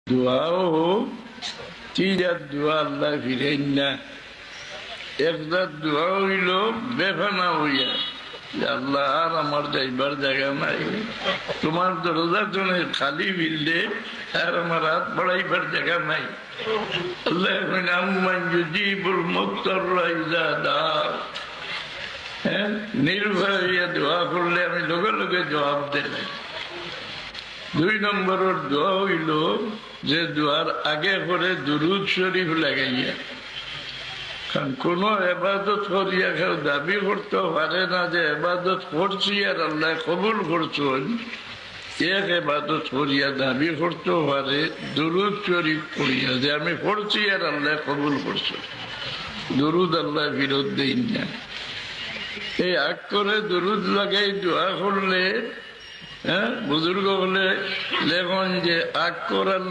দোয়াও তিজাত দোয়া আল্লাহ ফিরেন না। একটা দোয়া হইল বেফানা হইয়া, আল্লাহ আর আমার যাইবার জায়গা নাই, তোমার দরজা জনে খালি ফিরলে আর আমার হাত বাড়াইবার জায়গা নাই। আল্লাহ আম্মান যুজিবুল মুত্তাররা ইযা দা, নির্ভয় হইয়া দোয়া করলে আমি লগে লগে জবাব দেয়। 2 নম্বরের দোয়া হইল যে দোয়ার আগে করে দুরুদ শরীফ লাগাইয়া। কারণ কোন এবাদত করিয়া কেউ দাবি করতে পারে না যে এবাদত করছি আর আল্লাহ কবুল করছেন। এক এবাদত করিয়া দাবি করতে পারে দুরুদ শরীফ করিয়া যে আমি করছি আর আল্লাহ কবুল করছেন। দুরুদ আল্লাহ বিরোধ দেন না। এই আগ করে দুরুদ লাগাই দোয়া করলে, বুজুর্গ হলে লেখন যে আগ করার